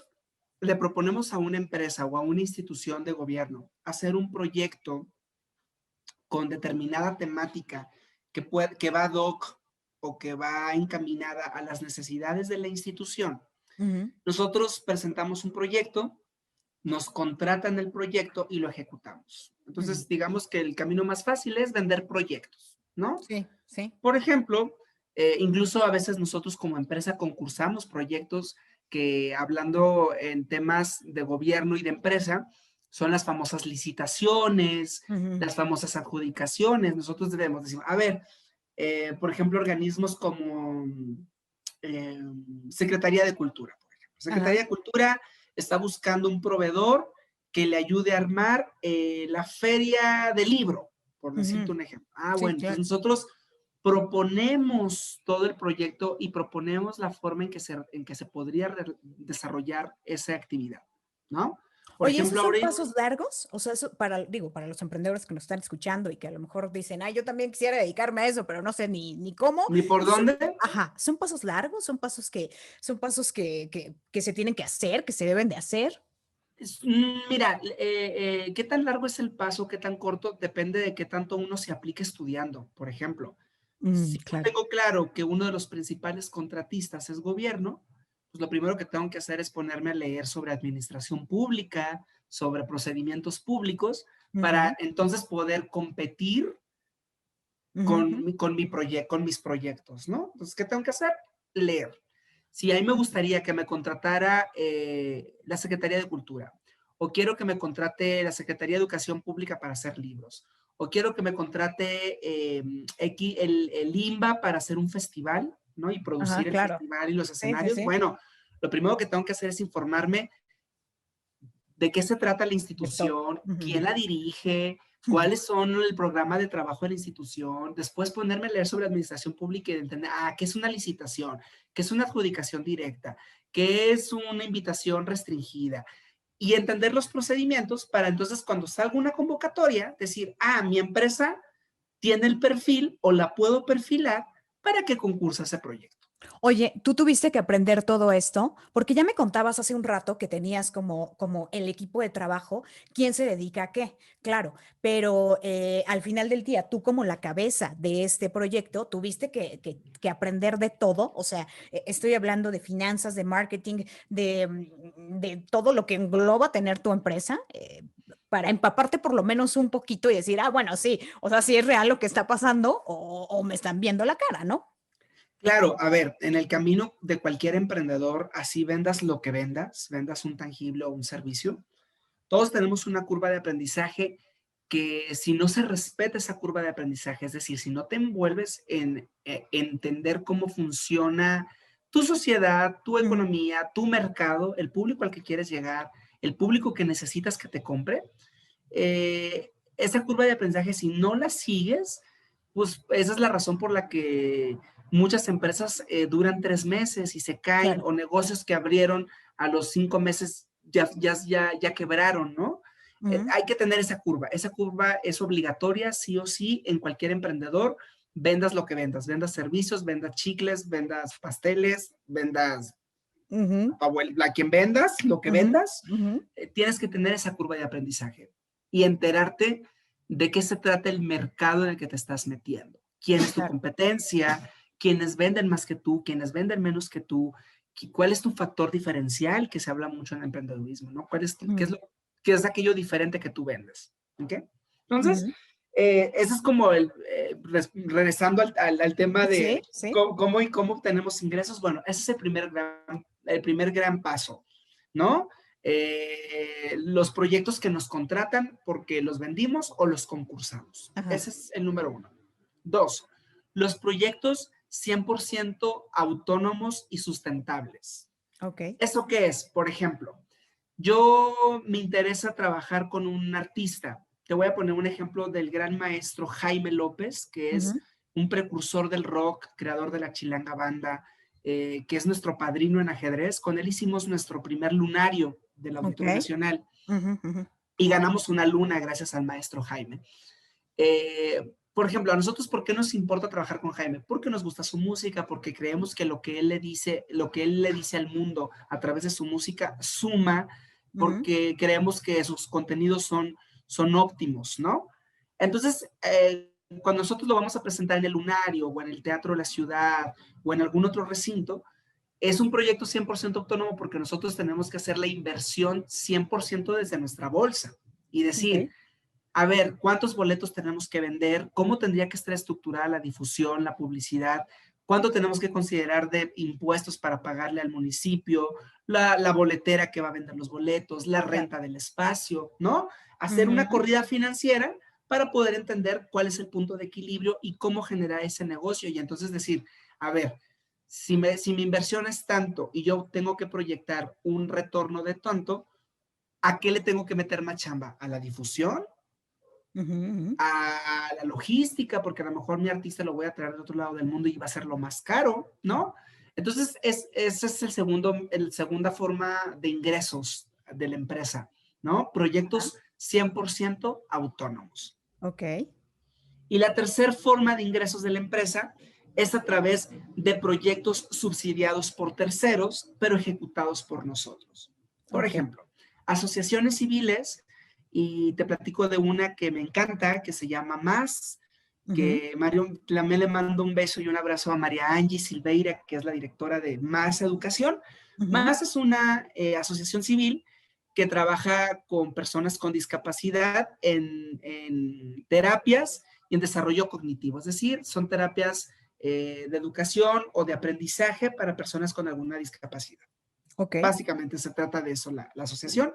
le proponemos a una empresa o a una institución de gobierno hacer un proyecto con determinada temática que va ad hoc o que va encaminada a las necesidades de la institución, nosotros presentamos un proyecto, nos contratan el proyecto y lo ejecutamos. Entonces, digamos que el camino más fácil es vender proyectos, ¿no? Sí, sí. Por ejemplo, incluso a veces nosotros como empresa concursamos proyectos que, hablando en temas de gobierno y de empresa, son las famosas licitaciones, Ujú. las famosas adjudicaciones. Nosotros debemos decir, a ver, por ejemplo, organismos como eh, Secretaría de Cultura, por ejemplo. Ajá. Secretaría de Cultura está buscando un proveedor que le ayude a armar la feria del libro, por decirte Ujú. un ejemplo. Ah, Sí, bueno, entonces claro. nosotros proponemos todo el proyecto y proponemos la forma en que se podría desarrollar esa actividad, ¿no? Por Oye, ¿esos ejemplo, son ahora pasos largos? O sea, eso para, digo, para los emprendedores que nos están escuchando y que a lo mejor dicen, yo también quisiera dedicarme a eso, pero no sé ni cómo. ni por Son, dónde. ajá, son pasos largos, son pasos que se tienen que hacer, que se deben de hacer. Mira, qué tan largo es el paso, qué tan corto, depende de qué tanto uno se aplique estudiando. Por ejemplo, si yo Claro. tengo claro que uno de los principales contratistas es gobierno, pues lo primero que tengo que hacer es ponerme a leer sobre administración pública, sobre procedimientos públicos, para Ujú, entonces poder competir ujú, ujú, con mis proyectos, ¿no? Entonces, ¿qué tengo que hacer? Leer. Si a mí me gustaría que me contratara la Secretaría de Cultura, o quiero que me contrate la Secretaría de Educación Pública para hacer libros, o quiero que me contrate el IMBA para hacer un festival, ¿no? Y ajá, producir el claro. festival y los Sí, sí, escenarios. sí. Bueno, lo primero que tengo que hacer es informarme de qué se trata la De todo. institución, quién Ujú, la dirige, ujú. cuáles son el programa de trabajo de la institución, después ponerme a leer sobre administración pública y entender, qué es una licitación, qué es una adjudicación directa, qué es una invitación restringida y entender los procedimientos para entonces cuando salga una convocatoria decir, mi empresa tiene el perfil o la puedo perfilar para que concursa ese proyecto. Oye, tú tuviste que aprender todo esto, porque ya me contabas hace un rato que tenías como el equipo de trabajo, quién se dedica a qué, claro, pero al final del día, tú como la cabeza de este proyecto, tuviste que aprender de todo, o sea, estoy hablando de finanzas, de marketing, de todo lo que engloba tener tu empresa. Para empaparte por lo menos un poquito y decir, bueno, sí, o sea, sí es real lo que está pasando o me están viendo la cara, ¿no? Claro, a ver, en el camino de cualquier emprendedor, así vendas lo que vendas, vendas un tangible o un servicio, todos tenemos una curva de aprendizaje que si no se respeta esa curva de aprendizaje, es decir, si no te envuelves en entender cómo funciona tu sociedad, tu Ujú. economía, tu mercado, el público al que quieres llegar, el público que necesitas que te compre, esa curva de aprendizaje, si no la sigues, pues esa es la razón por la que muchas empresas duran 3 meses y se caen, Claro. o negocios que abrieron a los 5 meses ya quebraron, ¿no? Ujú. Hay que tener esa curva es obligatoria, sí o sí, en cualquier emprendedor, vendas lo que vendas servicios, vendas chicles, vendas pasteles, vendas Ujú, a quien vendas, lo que ujú, vendas, ujú. tienes que tener esa curva de aprendizaje y enterarte de qué se trata el mercado en el que te estás metiendo. ¿Quién es tu Claro. competencia? ¿Quiénes venden más que tú? ¿Quiénes venden menos que tú? ¿Cuál es tu factor diferencial? Que se habla mucho en el emprendedurismo, ¿no? Ujú, ¿Qué es aquello diferente que tú vendes? ¿Ok? Entonces, ujú. eso es como regresando al tema de Sí, sí. cómo obtenemos ingresos. Bueno, ese es el primer gran paso, ¿no? Los proyectos que nos contratan porque los vendimos o los concursamos. Ajá. Ese es el número uno. Dos, los proyectos 100% autónomos y sustentables. Ok. ¿Eso qué es? Por ejemplo, yo me interesa trabajar con un artista. Te voy a poner un ejemplo del gran maestro Jaime López, que es Ujú. un precursor del rock, creador de la Chilanga Banda, que es nuestro padrino en ajedrez. Con él hicimos nuestro primer lunario del Ok. Auditorio Nacional Ujú, ujú. y ganamos una luna gracias al maestro Jaime. Por ejemplo, a nosotros, ¿por qué nos importa trabajar con Jaime? Porque nos gusta su música, porque creemos que lo que él le dice al mundo a través de su música suma, Ujú. porque creemos que sus contenidos son óptimos, ¿no? Entonces, cuando nosotros lo vamos a presentar en el Lunario o en el Teatro de la Ciudad o en algún otro recinto, es un proyecto 100% autónomo porque nosotros tenemos que hacer la inversión 100% desde nuestra bolsa y decir, Ok. a ver, ¿cuántos boletos tenemos que vender? ¿Cómo tendría que estar estructurada la difusión, la publicidad? cuánto tenemos que considerar de impuestos para pagarle al municipio, la boletera que va a vender los boletos, la renta del espacio, ¿no? Hacer una corrida financiera para poder entender cuál es el punto de equilibrio y cómo generar ese negocio. Y entonces decir, a ver, si mi inversión es tanto y yo tengo que proyectar un retorno de tanto, ¿a qué le tengo que meter más chamba? ¿A la difusión? A la logística, porque a lo mejor mi artista lo voy a traer de otro lado del mundo y va a ser lo más caro, ¿no? Entonces, esa es la segunda forma de ingresos de la empresa, ¿no? Proyectos 100% autónomos. Ok. Y la tercera forma de ingresos de la empresa es a través de proyectos subsidiados por terceros, pero ejecutados por nosotros. Por ejemplo, asociaciones civiles. Y te platico de una que me encanta, que se llama Más, que Mario, también le mando un beso y un abrazo a María Angie Silveira, que es la directora de Más Educación. Más es una asociación civil que trabaja con personas con discapacidad en terapias y en desarrollo cognitivo, es decir, son terapias de educación o de aprendizaje para personas con alguna discapacidad. Básicamente se trata de eso la asociación.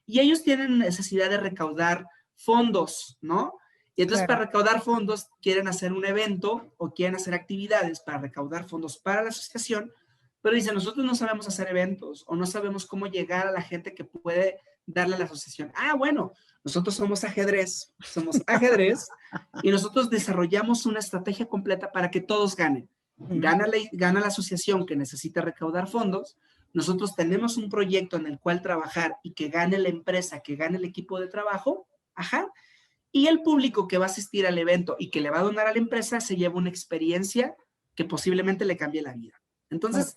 Y ellos tienen necesidad de recaudar fondos, ¿no? Y entonces para recaudar fondos quieren hacer un evento o quieren hacer actividades para recaudar fondos para la asociación, pero dicen, nosotros no sabemos hacer eventos o no sabemos cómo llegar a la gente que puede darle a la asociación. Ah, bueno, nosotros somos ajedrez y nosotros desarrollamos una estrategia completa para que todos ganen. Gana la asociación que necesita recaudar fondos. Nosotros tenemos un proyecto en el cual trabajar y que gane la empresa, que gane el equipo de trabajo, y el público que va a asistir al evento y que le va a donar a la empresa se lleva una experiencia que posiblemente le cambie la vida. Entonces,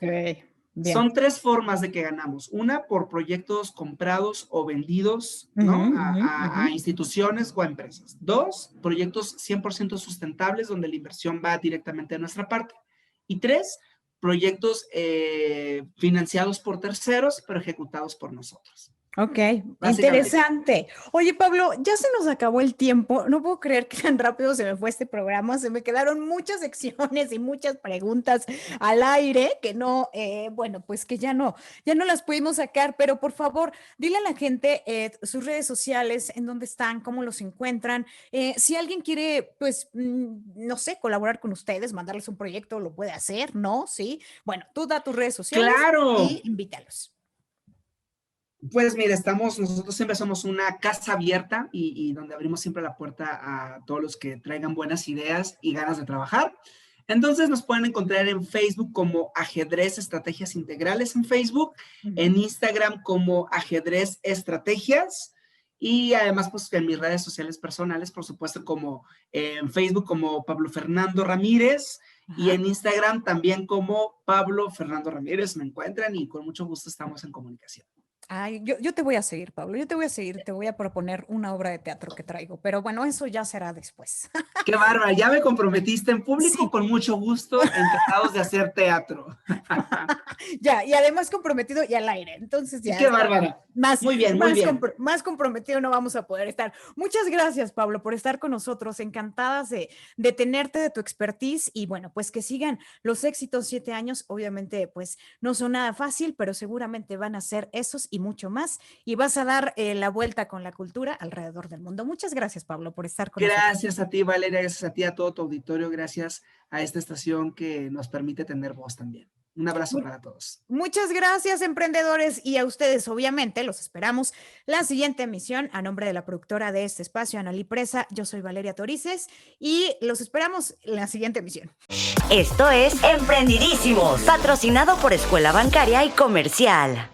son tres formas de que ganamos. Una, por proyectos comprados o vendidos, ¿no? a instituciones o a empresas. Dos, proyectos 100% sustentables donde la inversión va directamente a nuestra parte. Y tres, proyectos financiados por terceros, pero ejecutados por nosotros. Ok, interesante. Oye, Pablo, ya se nos acabó el tiempo. No puedo creer que tan rápido se me fue este programa. Se me quedaron muchas secciones y muchas preguntas al aire que no, bueno, pues que ya no las pudimos sacar, pero por favor, dile a la gente sus redes sociales, en dónde están, cómo los encuentran. Si alguien quiere, pues, no sé, colaborar con ustedes, mandarles un proyecto, lo puede hacer, ¿no? Sí. Bueno, tú da tus redes sociales y invítalos. Pues mira, nosotros siempre somos una casa abierta y donde abrimos siempre la puerta a todos los que traigan buenas ideas y ganas de trabajar. Entonces nos pueden encontrar en Facebook como Ajedrez Estrategias Integrales en Facebook, en Instagram como Ajedrez Estrategias y además pues en mis redes sociales personales, por supuesto, como en Facebook como Pablo Fernando Ramírez y en Instagram también como Pablo Fernando Ramírez me encuentran y con mucho gusto estamos en comunicación. Ay, yo te voy a seguir, Pablo, yo te voy a seguir, te voy a proponer una obra de teatro que traigo, pero bueno, eso ya será después. ¡Qué bárbara! Ya me comprometiste en público, con mucho gusto, encantados de hacer teatro. Ya, y además comprometido y al aire, entonces ya. ¡Qué bárbara! Muy bien. Más comprometido no vamos a poder estar. Muchas gracias, Pablo, por estar con nosotros, encantadas de tenerte, de tu expertise, y bueno, pues que sigan los éxitos. 7 años, obviamente, pues no son nada fácil, pero seguramente van a ser esos y mucho más, y vas a dar la vuelta con la cultura alrededor del mundo. Muchas gracias, Pablo, por estar con nosotros. Gracias a ti, Valeria, gracias a ti, a todo tu auditorio, gracias a esta estación que nos permite tener voz también. Un abrazo para todos. Muchas gracias, emprendedores, y a ustedes, obviamente, los esperamos la siguiente emisión. A nombre de la productora de este espacio, Analí Presa, yo soy Valeria Torices, y los esperamos en la siguiente emisión. Esto es Emprendidísimos, patrocinado por Escuela Bancaria y Comercial.